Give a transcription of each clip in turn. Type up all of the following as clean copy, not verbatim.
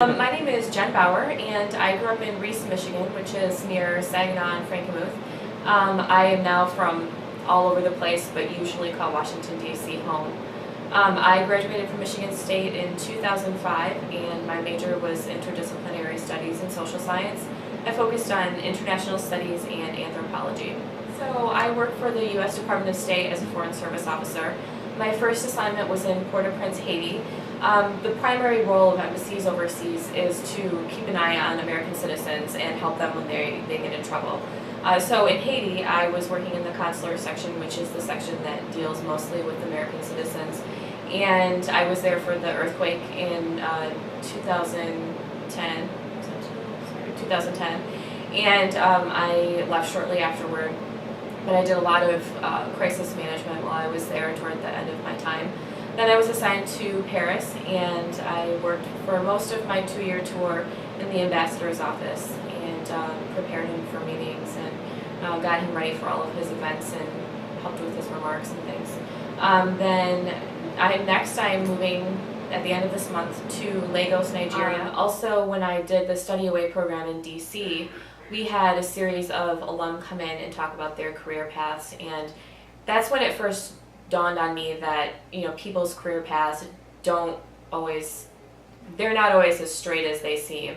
My name is Jen Bauer, and I grew up in Reese, Michigan, which is near Saginaw and Frankenmuth. I am now from all over the place, but usually call Washington, D.C. home. I graduated from Michigan State in 2005, and my major was interdisciplinary studies and social science. I focused on international studies and anthropology. So I work for the U.S. Department of State as a Foreign Service Officer. My first assignment was in Port-au-Prince, Haiti. The primary role of embassies overseas is to keep an eye on American citizens and help them when they get in trouble. So in Haiti, I was working in the consular section, which is the section that deals mostly with American citizens. And I was there for the earthquake in 2010. And I left shortly afterward. But I did a lot of crisis management while I was there toward the end of my time. Then I was assigned to Paris, and I worked for most of my 2-year tour in the ambassador's office and prepared him for meetings and got him ready for all of his events and helped with his remarks and things. Then I'm moving at the end of this month to Lagos, Nigeria. Also, when I did the Study Away program in DC, we had a series of alum come in and talk about their career paths, and that's when it first dawned on me that people's career paths they're not always as straight as they seem.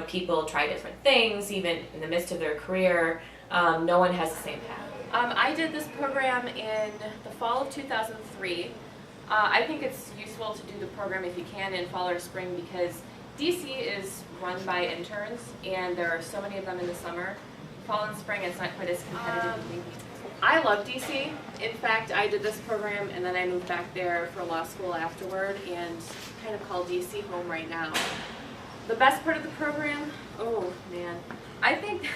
People try different things even in the midst of their career. No one has the same path. I did this program in the fall of 2003. I think it's useful to do the program if you can in fall or spring because DC is run by interns and there are so many of them in the summer. Fall and spring it's not quite as competitive. I love DC. In fact, I did this program and then I moved back there for law school afterward and kind of call DC home right now. The best part of the program, oh man, I think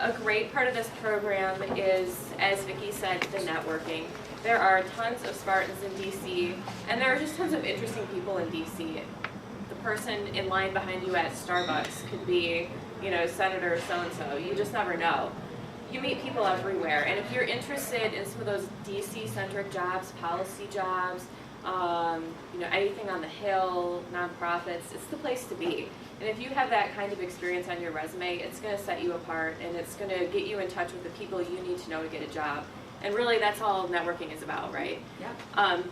a great part of this program is, as Vicki said, the networking. There are tons of Spartans in DC and there are just tons of interesting people in DC. The person in line behind you at Starbucks could be, Senator so-and-so. You just never know. You meet people everywhere, and if you're interested in some of those DC-centric jobs, policy jobs, anything on the Hill, nonprofits, it's the place to be. And if you have that kind of experience on your resume, it's going to set you apart, and it's going to get you in touch with the people you need to know to get a job. And really, that's all networking is about, right? Yeah.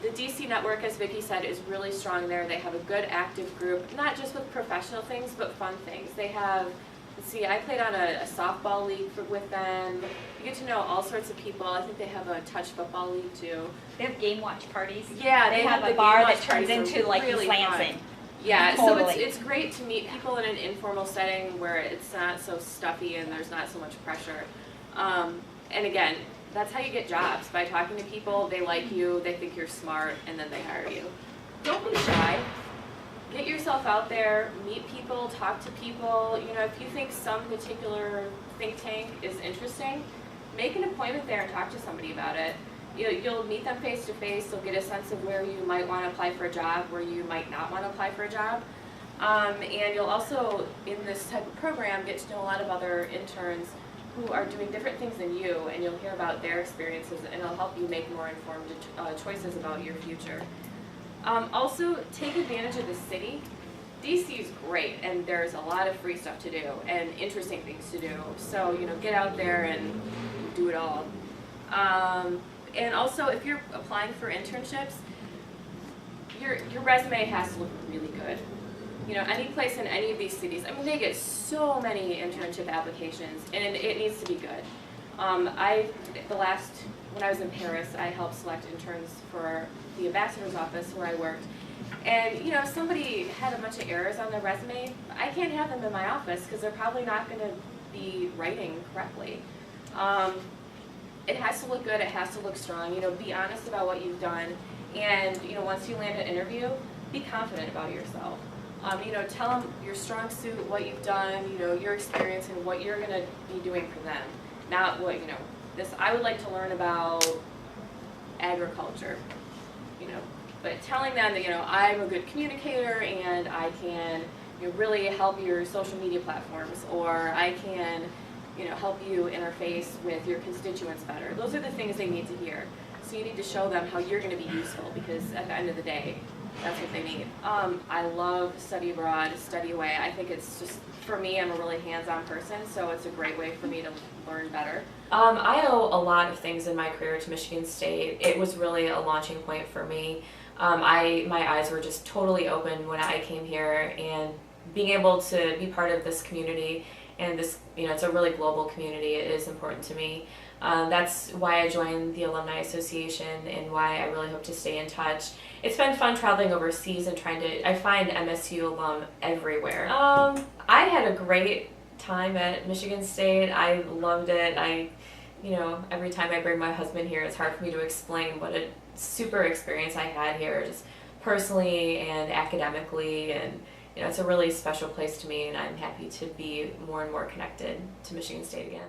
The DC network, as Vicki said, is really strong there. They have a good active group, not just with professional things, but fun things. They have, I played on a softball league with them. You get to know all sorts of people. I think they have a touch football league too. They have game watch parties. Yeah, they have a bar that turns into like really Lansing. Yeah, totally. So it's great to meet people in an informal setting where it's not so stuffy and there's not so much pressure. And again, that's how you get jobs, by talking to people. They like you, they think you're smart, and then they hire you. Don't be shy. Get yourself out there, meet people, talk to people. If you think some particular think tank is interesting, make an appointment there and talk to somebody about it. You'll meet them face to face. You'll get a sense of where you might want to apply for a job, where you might not want to apply for a job. And you'll also, in this type of program, get to know a lot of other interns who are doing different things than you, and you'll hear about their experiences, and it'll help you make more informed choices about your future. Also, take advantage of the city. DC is great, and there's a lot of free stuff to do and interesting things to do. So, get out there and do it all. And also, if you're applying for internships, your resume has to look really good. Any place in any of these cities, they get so many internship applications, and it needs to be good. When I was in Paris, I helped select interns for the ambassador's office where I worked. And, if somebody had a bunch of errors on their resume, I can't have them in my office because they're probably not going to be writing correctly. It has to look good, it has to look strong, be honest about what you've done, and, once you land an interview, be confident about yourself. Tell them your strong suit, what you've done, your experience, and what you're going to be doing for them. Not what, I would like to learn about agriculture, but telling them that, I'm a good communicator and I can really help your social media platforms, or I can, help you interface with your constituents better. Those are the things they need to hear. So you need to show them how you're going to be useful, because at the end of the day, That's what they need. I love study abroad, study away. I think it's just, for me, I'm a really hands-on person, so it's a great way for me to learn better. I owe a lot of things in my career to Michigan State. It was really a launching point for me. My eyes were just totally open when I came here, and being able to be part of this community, and this, it's a really global community, it is important to me. That's why I joined the Alumni Association and why I really hope to stay in touch. It's been fun traveling overseas and I find MSU alum everywhere. I had a great time at Michigan State. I loved it. Every time I bring my husband here, it's hard for me to explain what a super experience I had here, just personally and academically, and it's a really special place to me, and I'm happy to be more and more connected to Michigan State again.